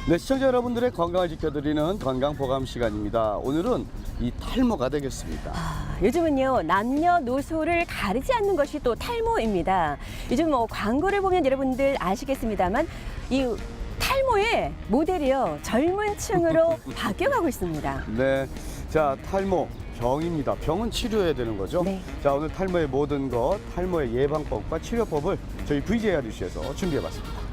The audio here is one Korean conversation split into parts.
네, 시청자 여러분들의 건강을 지켜드리는 건강보감 시간입니다. 오늘은 이 탈모가 되겠습니다. 요즘은요, 남녀노소를 가리지 않는 것이 또 탈모입니다. 요즘 광고를 보면 여러분들 아시겠습니다만 이 탈모의 모델이요, 젊은 층으로 바뀌어가고 있습니다. 네, 자, 탈모 병입니다. 병은 치료해야 되는 거죠. 네. 자, 오늘 탈모의 모든 것, 탈모의 예방법과 치료법을 저희 VJ 하디슈에서 준비해봤습니다.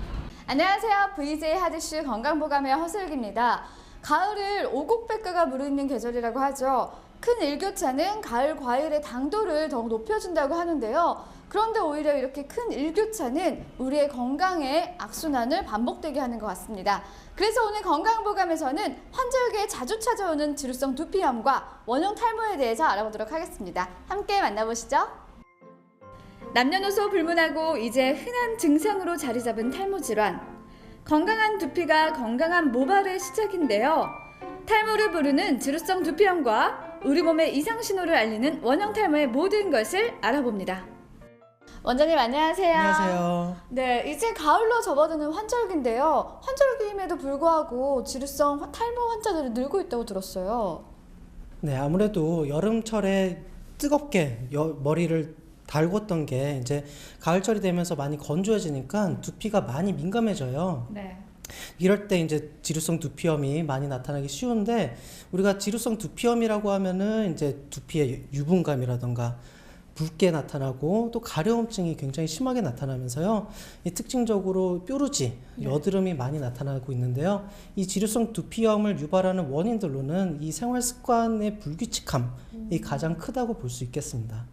안녕하세요. VJ 하디슈 건강보감의 허슬기입니다. 가을을 오곡백과가 무르익는 계절이라고 하죠. 큰 일교차는 가을 과일의 당도를 더욱 높여준다고 하는데요. 그런데 오히려 이렇게 큰 일교차는 우리의 건강에 악순환을 반복되게 하는 것 같습니다. 그래서 오늘 건강보감에서는 환절기에 자주 찾아오는 지루성 두피염과 원형 탈모에 대해서 알아보도록 하겠습니다. 함께 만나보시죠. 남녀노소 불문하고 이제 흔한 증상으로 자리 잡은 탈모 질환. 건강한 두피가 건강한 모발의 시작인데요. 탈모를 부르는 지루성 두피염과 우리 몸의 이상 신호를 알리는 원형 탈모의 모든 것을 알아봅니다. 원장님 안녕하세요. 안녕하세요. 네, 이제 가을로 접어드는 환절기인데요. 환절기임에도 불구하고 지루성 탈모 환자들이 늘고 있다고 들었어요. 네, 아무래도 여름철에 뜨겁게 머리를 달궜던 게 이제 가을철이 되면서 많이 건조해지니까 두피가 많이 민감해져요. 네. 이럴 때 이제 지루성 두피염이 많이 나타나기 쉬운데, 우리가 지루성 두피염이라고 하면은 이제 두피의 유분감이라던가 붉게 나타나고 또 가려움증이 굉장히 심하게 나타나면서요. 이 특징적으로 뾰루지, 여드름이 많이 나타나고 있는데요. 이 지루성 두피염을 유발하는 원인들로는 이 생활 습관의 불규칙함이 가장 크다고 볼 수 있겠습니다.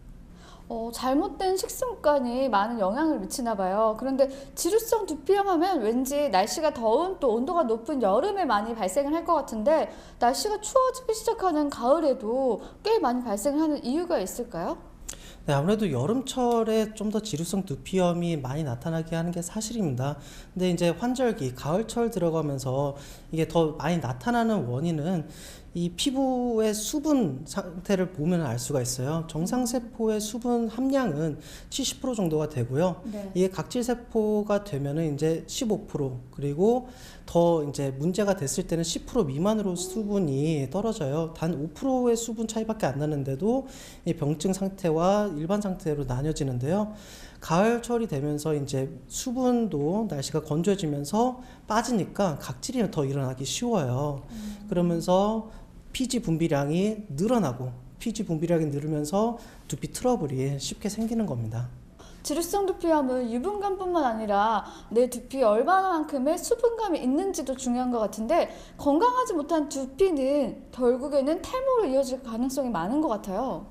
잘못된 식습관이 많은 영향을 미치나 봐요. 그런데 지루성 두피염 하면 왠지 날씨가 더운 또 온도가 높은 여름에 많이 발생을 할 것 같은데, 날씨가 추워지기 시작하는 가을에도 꽤 많이 발생을 하는 이유가 있을까요? 네, 아무래도 여름철에 좀 더 지루성 두피염이 많이 나타나게 하는 게 사실입니다. 근데 이제 환절기, 가을철 들어가면서 이게 더 많이 나타나는 원인은 이 피부의 수분 상태를 보면 알 수가 있어요. 정상세포의 수분 함량은 70% 정도가 되고요. 네. 이게 각질세포가 되면은 이제 15%, 그리고 더 이제 문제가 됐을 때는 10% 미만으로 수분이 떨어져요. 단 5%의 수분 차이밖에 안 나는데도 이 병증 상태와 일반 상태로 나뉘어지는데요. 가을철이 되면서 이제 수분도 날씨가 건조해지면서 빠지니까 각질이 더 일어나기 쉬워요. 그러면서 피지 분비량이 늘어나고, 피지 분비량이 늘으면서 두피 트러블이 쉽게 생기는 겁니다. 지루성 두피염은 유분감뿐만 아니라 내 두피에 얼마만큼의 수분감이 있는지도 중요한 것 같은데, 건강하지 못한 두피는 결국에는 탈모로 이어질 가능성이 많은 것 같아요.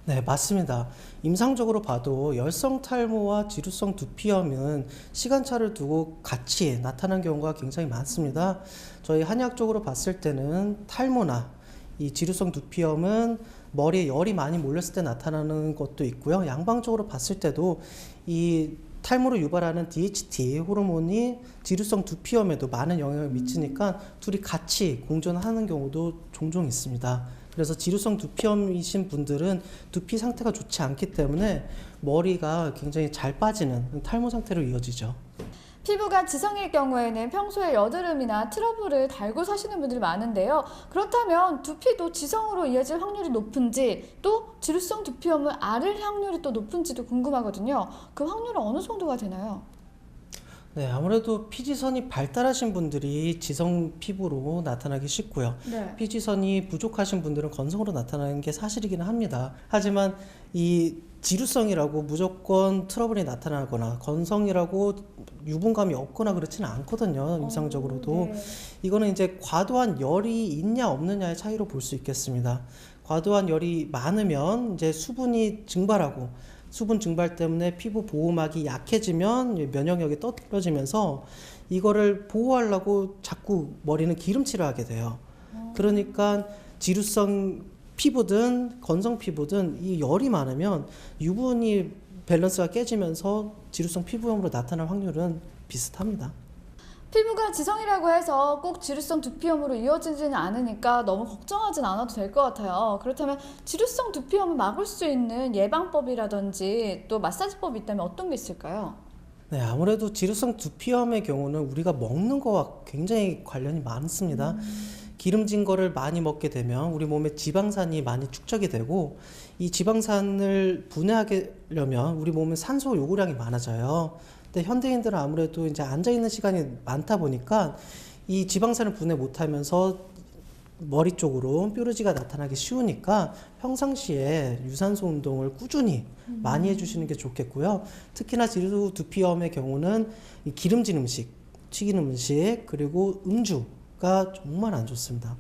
네, 맞습니다. 임상적으로 봐도 열성 탈모와 지루성 두피염은 시간차를 두고 같이 나타나는 경우가 굉장히 많습니다. 저희 한의학적으로 봤을 때는 탈모나 이 지루성 두피염은 머리에 열이 많이 몰렸을 때 나타나는 것도 있고요. 양방적으로 봤을 때도 이 탈모를 유발하는 DHT 호르몬이 지루성 두피염에도 많은 영향을 미치니까 둘이 같이 공존하는 경우도 종종 있습니다. 그래서 지루성 두피염이신 분들은 두피 상태가 좋지 않기 때문에 머리가 굉장히 잘 빠지는 탈모 상태로 이어지죠. 피부가 지성일 경우에는 평소에 여드름이나 트러블을 달고 사시는 분들이 많은데요. 그렇다면 두피도 지성으로 이어질 확률이 높은지, 또 지루성 두피염을 앓을 확률이 또 높은지도 궁금하거든요. 그 확률은 어느 정도가 되나요? 네, 아무래도 피지선이 발달하신 분들이 지성 피부로 나타나기 쉽고요. 네. 피지선이 부족하신 분들은 건성으로 나타나는 게 사실이기는 합니다. 하지만 이 지루성이라고 무조건 트러블이 나타나거나 건성이라고 유분감이 없거나 그렇지는 않거든요. 임상적으로도. 네. 이거는 이제 과도한 열이 있냐 없느냐의 차이로 볼 수 있겠습니다. 과도한 열이 많으면 이제 수분이 증발하고, 수분 증발 때문에 피부 보호막이 약해지면 면역력이 떨어지면서 이거를 보호하려고 자꾸 머리는 기름칠을 하게 돼요. 그러니까 지루성 피부든 건성 피부든 이 열이 많으면 유분이 밸런스가 깨지면서 지루성 피부염으로 나타날 확률은 비슷합니다. 피부가 지성이라고 해서 꼭 지루성 두피염으로 이어지지는 않으니까 너무 걱정하진 않아도 될 것 같아요. 그렇다면 지루성 두피염을 막을 수 있는 예방법이라든지 또 마사지법이 있다면 어떤 게 있을까요? 네, 아무래도 지루성 두피염의 경우는 우리가 먹는 거와 굉장히 관련이 많습니다. 기름진 거를 많이 먹게 되면 우리 몸에 지방산이 많이 축적이 되고, 이 지방산을 분해하게 하려면 우리 몸에 산소 요구량이 많아져요. 근데 현대인들은 아무래도 이제 앉아 있는 시간이 많다 보니까 이 지방산을 분해 못 하면서 머리 쪽으로 뾰루지가 나타나기 쉬우니까 평상시에 유산소 운동을 꾸준히 많이 해주시는 게 좋겠고요. 특히나 지루 두피염의 경우는 이 기름진 음식, 튀긴 음식, 그리고 음주가 정말 안 좋습니다.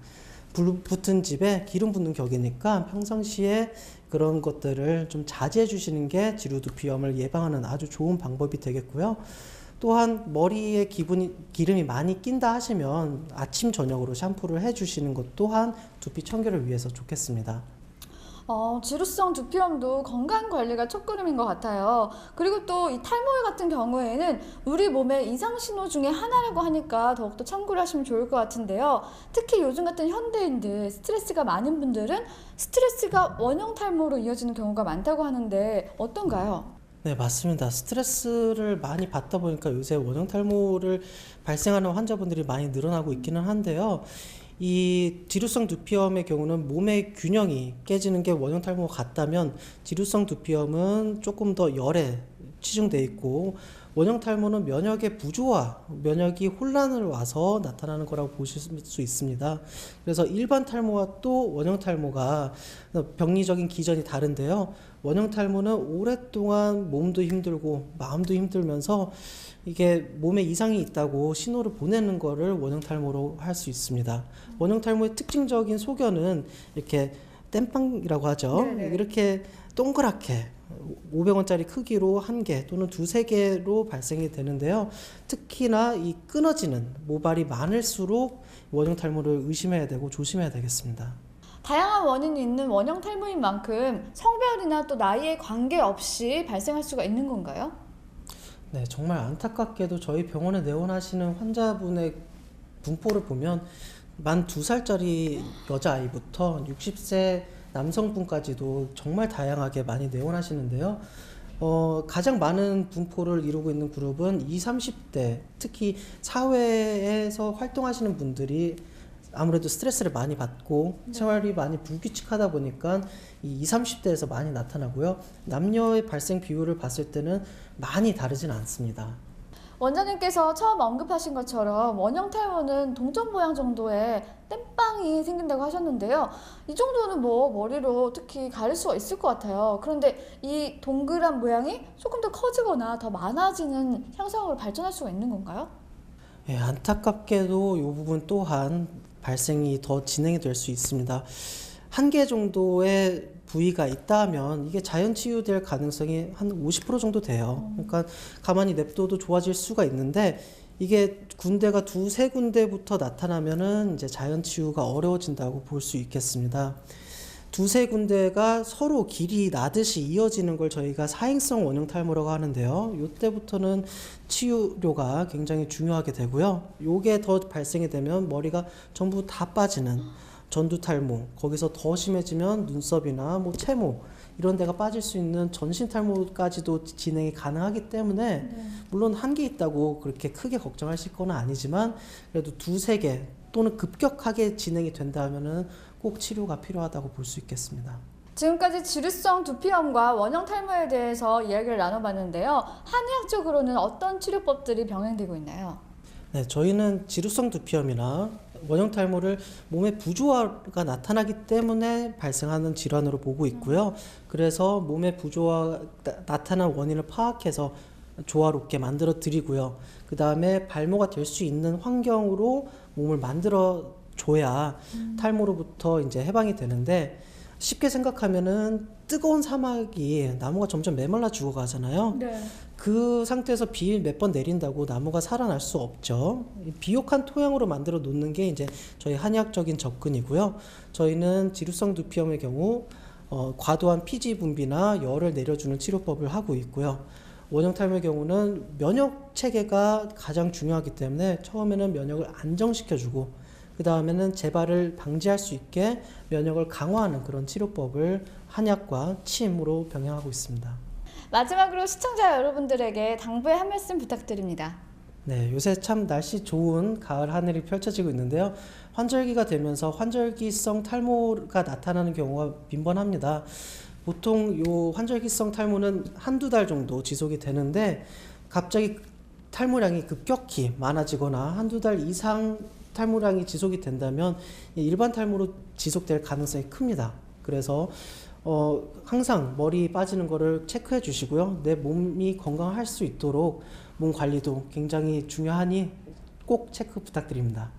불 붙은 집에 기름 붓는 격이니까 평상시에 그런 것들을 좀 자제해 주시는 게 지루 두피염을 예방하는 아주 좋은 방법이 되겠고요. 또한 머리에 기름이 많이 낀다 하시면 아침 저녁으로 샴푸를 해주시는 것 또한 두피 청결을 위해서 좋겠습니다. 지루성 두피염도 건강 관리가 첫걸음인 것 같아요. 그리고 또 이 탈모 같은 경우에는 우리 몸의 이상 신호 중에 하나라고 하니까 더욱더 참고를 하시면 좋을 것 같은데요. 특히 요즘 같은 현대인들, 스트레스가 많은 분들은 스트레스가 원형 탈모로 이어지는 경우가 많다고 하는데 어떤가요? 네, 맞습니다. 스트레스를 많이 받다 보니까 요새 원형 탈모를 발생하는 환자분들이 많이 늘어나고 있기는 한데요. 이 지루성 두피염의 경우는 몸의 균형이 깨지는 게 원형 탈모가 같다면, 지루성 두피염은 조금 더 열에 치중돼 있고, 원형 탈모는 면역의 부조화, 면역이 혼란을 와서 나타나는 거라고 보실 수 있습니다. 그래서 일반 탈모와 또 원형 탈모가 병리적인 기전이 다른데요. 원형 탈모는 오랫동안 몸도 힘들고 마음도 힘들면서 이게 몸에 이상이 있다고 신호를 보내는 거를 원형 탈모로 할 수 있습니다. 원형 탈모의 특징적인 소견은 이렇게 땜빵이라고 하죠. 네네. 이렇게 동그랗게 500원짜리 크기로 1개 또는 2-3개로 발생이 되는데요. 특히나 이 끊어지는 모발이 많을수록 원형 탈모를 의심해야 되고 조심해야 되겠습니다. 다양한 원인이 있는 원형 탈모인 만큼 성별이나 또 나이에 관계없이 발생할 수가 있는 건가요? 네, 정말 안타깝게도 저희 병원에 내원하시는 환자분의 분포를 보면 만 2살짜리 여자아이부터 60세 남성분까지도 정말 다양하게 많이 내원하시는데요. 가장 많은 분포를 이루고 있는 그룹은 20, 30대, 특히 사회에서 활동하시는 분들이 아무래도 스트레스를 많이 받고 생활이 많이 불규칙하다 보니까 이 20, 30대에서 많이 나타나고요. 남녀의 발생 비율을 봤을 때는 많이 다르진 않습니다. 원장님께서 처음 언급하신 것처럼 원형 탈모는 동전 모양 정도의 땜빵이 생긴다고 하셨는데요. 이 정도는 뭐 머리로 특히 가릴 수가 있을 것 같아요. 그런데 이 동그란 모양이 조금 더 커지거나 더 많아지는 향상으로 발전할 수가 있는 건가요? 예, 안타깝게도 이 부분 또한 발생이 더 진행이 될 수 있습니다. 1개 정도의 부위가 있다면 이게 자연 치유될 가능성이 한 50% 정도 돼요. 그러니까 가만히 냅둬도 좋아질 수가 있는데, 이게 군데가 2-3군데부터 나타나면은 이제 자연 치유가 어려워진다고 볼 수 있겠습니다. 2-3군데가 서로 길이 나듯이 이어지는 걸 저희가 사행성 원형 탈모라고 하는데요. 이때부터는 치유료가 굉장히 중요하게 되고요. 요게 더 발생이 되면 머리가 전부 다 빠지는 전두 탈모, 거기서 더 심해지면 눈썹이나 뭐 채모 이런 데가 빠질 수 있는 전신 탈모까지도 진행이 가능하기 때문에 물론 1개 있다고 그렇게 크게 걱정하실 건 아니지만, 그래도 2-3개 또는 급격하게 진행이 된다면은 꼭 치료가 필요하다고 볼 수 있겠습니다. 지금까지 지루성 두피염과 원형 탈모에 대해서 이야기를 나눠봤는데요. 한의학적으로는 어떤 치료법들이 병행되고 있나요? 네, 저희는 지루성 두피염이나 원형 탈모를 몸의 부조화가 나타나기 때문에 발생하는 질환으로 보고 있고요. 그래서 몸의 부조화가 나타난 원인을 파악해서 조화롭게 만들어 드리고요. 그 다음에 발모가 될 수 있는 환경으로 몸을 만들어 줘야 탈모로부터 이제 해방이 되는데, 쉽게 생각하면은 뜨거운 사막이 나무가 점점 메말라 죽어가잖아요. 네. 그 상태에서 비 몇 번 내린다고 나무가 살아날 수 없죠. 비옥한 토양으로 만들어 놓는 게 이제 저희 한의학적인 접근이고요. 저희는 지루성 두피염의 경우 과도한 피지 분비나 열을 내려주는 치료법을 하고 있고요. 원형 탈모의 경우는 면역 체계가 가장 중요하기 때문에 처음에는 면역을 안정시켜주고, 그 다음에는 재발을 방지할 수 있게 면역을 강화하는 그런 치료법을 한약과 침으로 병행하고 있습니다. 마지막으로 시청자 여러분들에게 당부의 한 말씀 부탁드립니다. 네, 요새 참 날씨 좋은 가을 하늘이 펼쳐지고 있는데요. 환절기가 되면서 환절기성 탈모가 나타나는 경우가 빈번합니다. 보통 요 환절기성 탈모는 한두 달 정도 지속이 되는데 갑자기 탈모량이 급격히 많아지거나 한두 달 이상 탈모량이 지속이 된다면 일반 탈모로 지속될 가능성이 큽니다. 그래서 항상 머리 빠지는 거를 체크해 주시고요. 내 몸이 건강할 수 있도록 몸 관리도 굉장히 중요하니 꼭 체크 부탁드립니다.